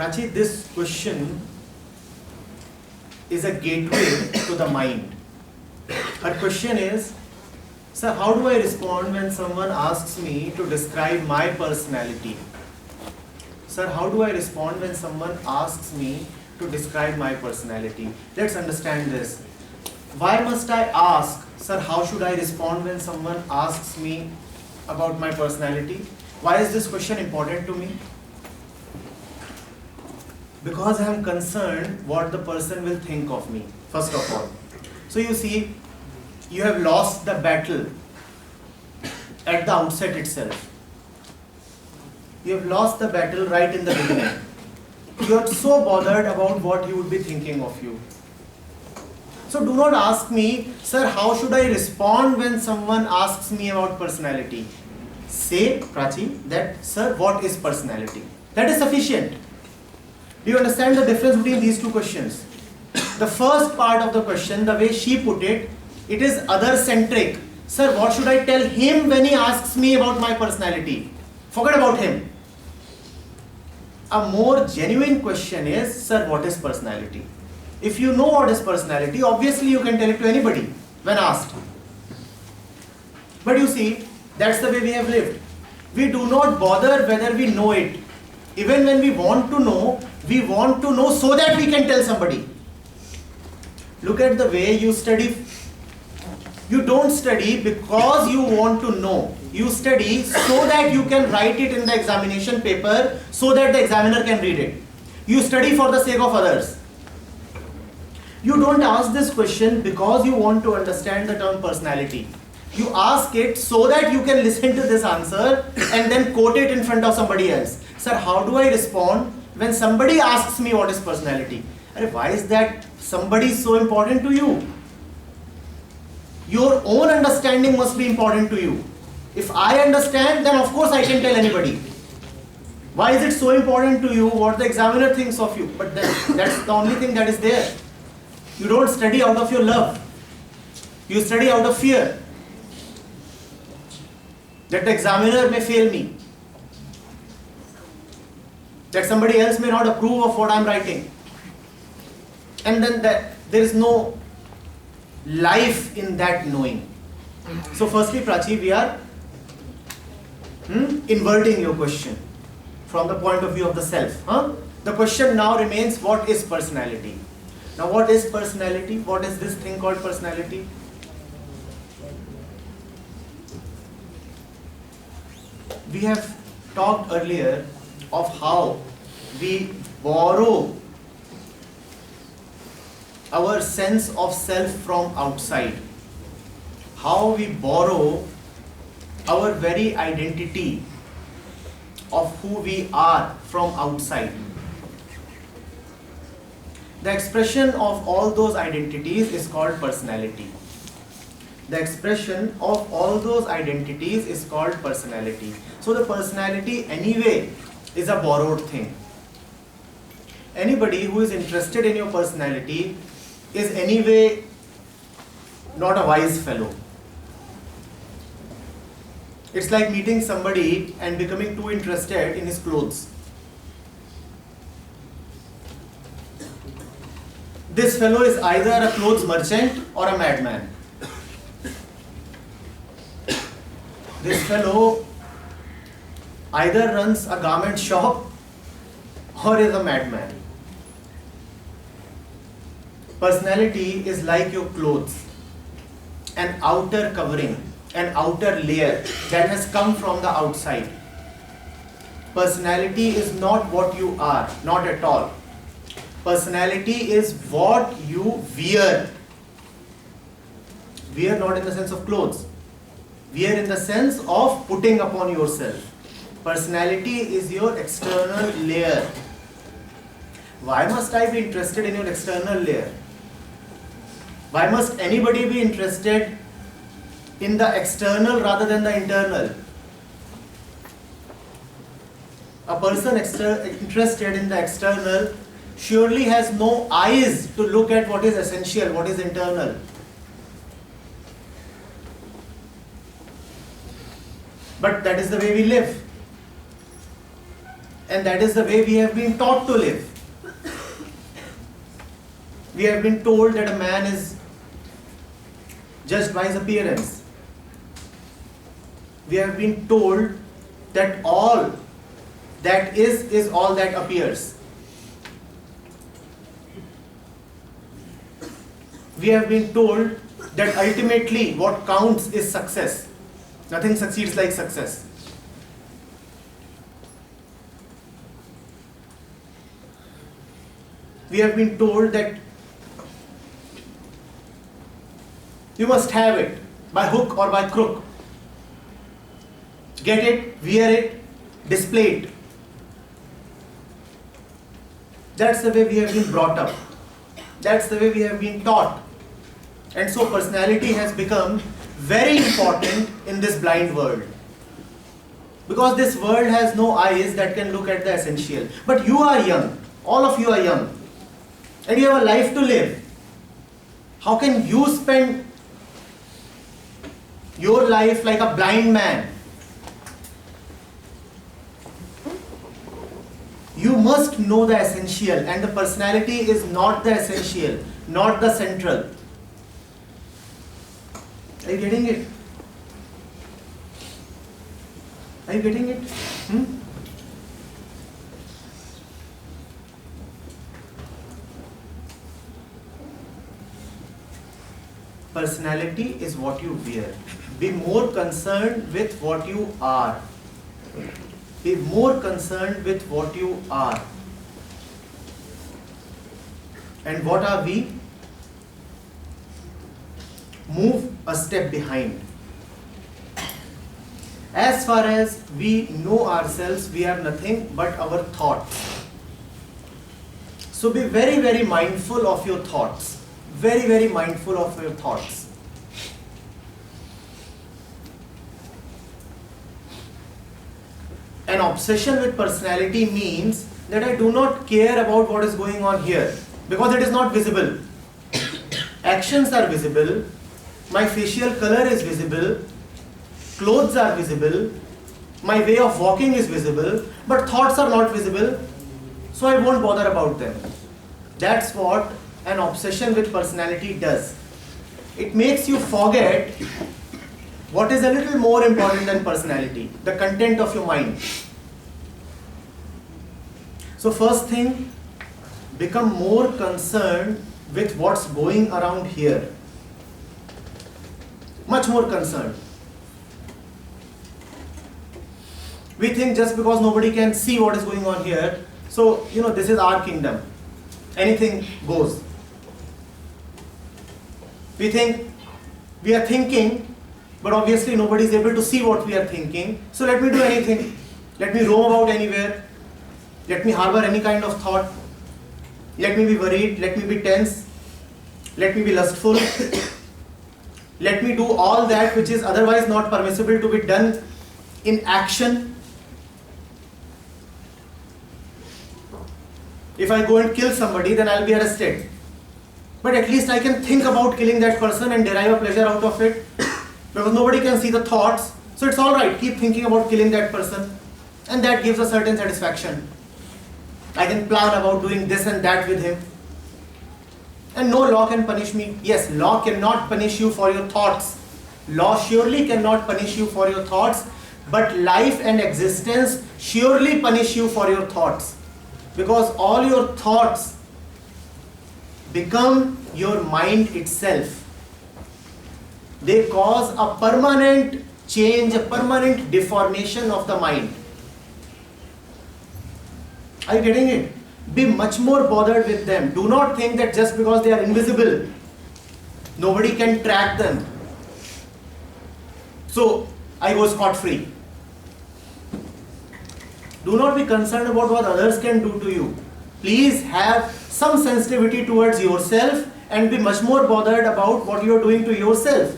Prachi, this question is a gateway to the mind. Her question is, sir, how do I respond when someone asks me to describe my personality? Sir, how do I respond when someone asks me to describe my personality? Let's understand this. Why must I ask, sir, how should I respond when someone asks me about my personality? Why is this question important to me? Because I am concerned what the person will think of me, first of all. So you see, you have lost the battle at the outset itself. You have lost the battle right in the beginning. You are so bothered about what he would be thinking of you. So do not ask me, sir, how should I respond when someone asks me about personality? Say, Prachi, that, sir, what is personality? That is sufficient. Do you understand the difference between these two questions? The first part of the question, the way she put it, it is other-centric. Sir, what should I tell him when he asks me about my personality? Forget about him. A more genuine question is, sir, what is personality? If you know what is personality, obviously you can tell it to anybody when asked. But you see, that's the way we have lived. We do not bother whether we know it. Even when we want to know so that we can tell somebody. Look at the way you study. You don't study because you want to know. You study so that you can write it in the examination paper so that the examiner can read it. You study for the sake of others. You don't ask this question because you want to understand the term personality. You ask it so that you can listen to this answer and then quote it in front of somebody else. Sir, how do I respond when somebody asks me what is personality? Why is that somebody so important to you? Your own understanding must be important to you. If I understand, then of course I can tell anybody. Why is it so important to you what the examiner thinks of you? But that's the only thing that is there. You don't study out of your love. You study out of fear that the examiner may fail me, that somebody else may not approve of what I am writing. And then there is no life in that knowing. So firstly, Prachi, we are inverting your question from the point of view of the self. The question now remains, what is personality? Now what is personality? What is this thing called personality? We have talked earlier of how we borrow our sense of self from outside. How we borrow our very identity of who we are from outside. The expression of all those identities is called personality. The expression of all those identities is called personality. So the personality anyway is a borrowed thing. Anybody who is interested in your personality is anyway not a wise fellow. It's like meeting somebody and becoming too interested in his clothes. This fellow is either a clothes merchant or a madman. This fellow either runs a garment shop or is a madman. Personality is like your clothes, an outer covering, an outer layer that has come from the outside. Personality is not what you are, not at all. Personality is what you wear. Wear not in the sense of clothes. Wear in the sense of putting upon yourself. Personality is your external layer. Why must I be interested in your external layer? Why must anybody be interested in the external rather than the internal? A person interested in the external surely has no eyes to look at what is essential, what is internal. But that is the way we live. And that is the way we have been taught to live. We have been told that a man is judged by his appearance. We have been told that all that is all that appears. We have been told that ultimately what counts is success. Nothing succeeds like success. We have been told that you must have it by hook or by crook. Get it, wear it, display it. That's the way we have been brought up. That's the way we have been taught. And so personality has become very important in this blind world. Because this world has no eyes that can look at the essential. But you are young. All of you are young. And you have a life to live. How can you spend your life like a blind man? You must know the essential, and the personality is not the essential, not the central. Are you getting it? Are you getting it? Personality is what you wear. Be more concerned with what you are. Be more concerned with what you are. And what are we? Move a step behind. As far as we know ourselves, we are nothing but our thoughts. So be very, very mindful of your thoughts. Very, very mindful of your thoughts. An obsession with personality means that I do not care about what is going on here because it is not visible. Actions are visible, my facial color is visible, clothes are visible, my way of walking is visible, but thoughts are not visible, so I won't bother about them. That's what an obsession with personality does. It makes you forget what is a little more important than personality, the content of your mind. So first thing, become more concerned with what's going around here. Much more concerned. We think just because nobody can see what is going on here, so this is our kingdom. Anything goes. We think we are thinking, but obviously nobody is able to see what we are thinking. So let me do anything. Let me roam about anywhere. Let me harbor any kind of thought. Let me be worried. Let me be tense. Let me be lustful. Let me do all that which is otherwise not permissible to be done in action. If I go and kill somebody, then I'll be arrested. But at least I can think about killing that person and derive a pleasure out of it. Because nobody can see the thoughts. So it's alright, keep thinking about killing that person. And that gives a certain satisfaction. I can plan about doing this and that with him. And no law can punish me. Yes, law cannot punish you for your thoughts. Law surely cannot punish you for your thoughts. But life and existence surely punish you for your thoughts. Because all your thoughts become your mind itself. They cause a permanent change, a permanent deformation of the mind. Are you getting it? Be much more bothered with them. Do not think that just because they are invisible, nobody can track them. So, I go scot-free. Do not be concerned about what others can do to you. Please have some sensitivity towards yourself and be much more bothered about what you are doing to yourself.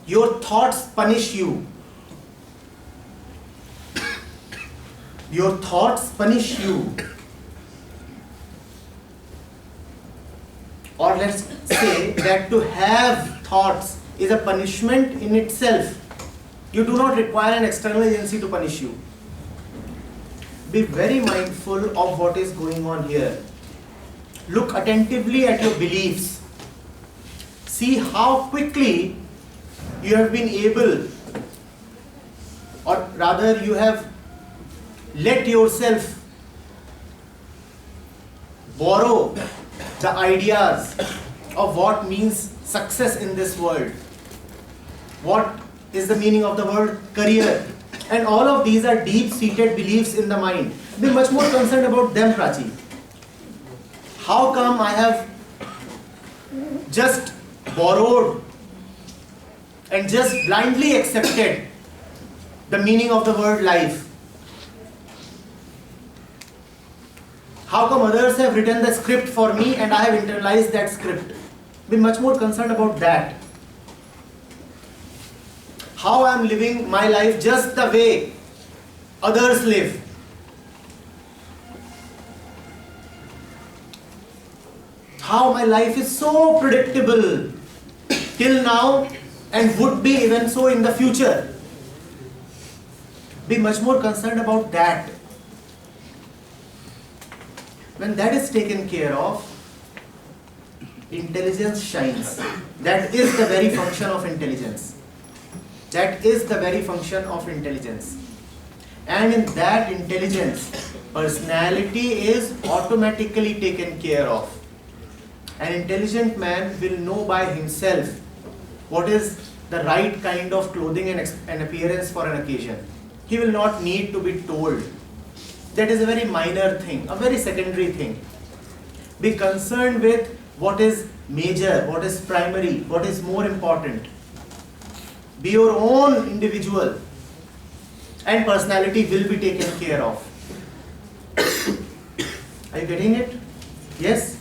Your thoughts punish you. Your thoughts punish you. Or let's say that to have thoughts is a punishment in itself. You do not require an external agency to punish you. Be very mindful of what is going on here. Look attentively at your beliefs. See how quickly you have been able, or rather you have let yourself borrow the ideas of what means success in this world. What is the meaning of the word career? And all of these are deep-seated beliefs in the mind. Be much more concerned about them, Prachi. How come I have just borrowed and just blindly accepted the meaning of the word life? How come others have written the script for me and I have internalized that script? Be much more concerned about that. How I am living my life just the way others live. How my life is so predictable till now and would be even so in the future. Be much more concerned about that. When that is taken care of, intelligence shines. That is the very function of intelligence. That is the very function of intelligence. And in that intelligence, personality is automatically taken care of. An intelligent man will know by himself what is the right kind of clothing and appearance for an occasion. He will not need to be told. That is a very minor thing, a very secondary thing. Be concerned with what is major, what is primary, what is more important. Be your own individual and personality will be taken care of. Are you getting it? Yes?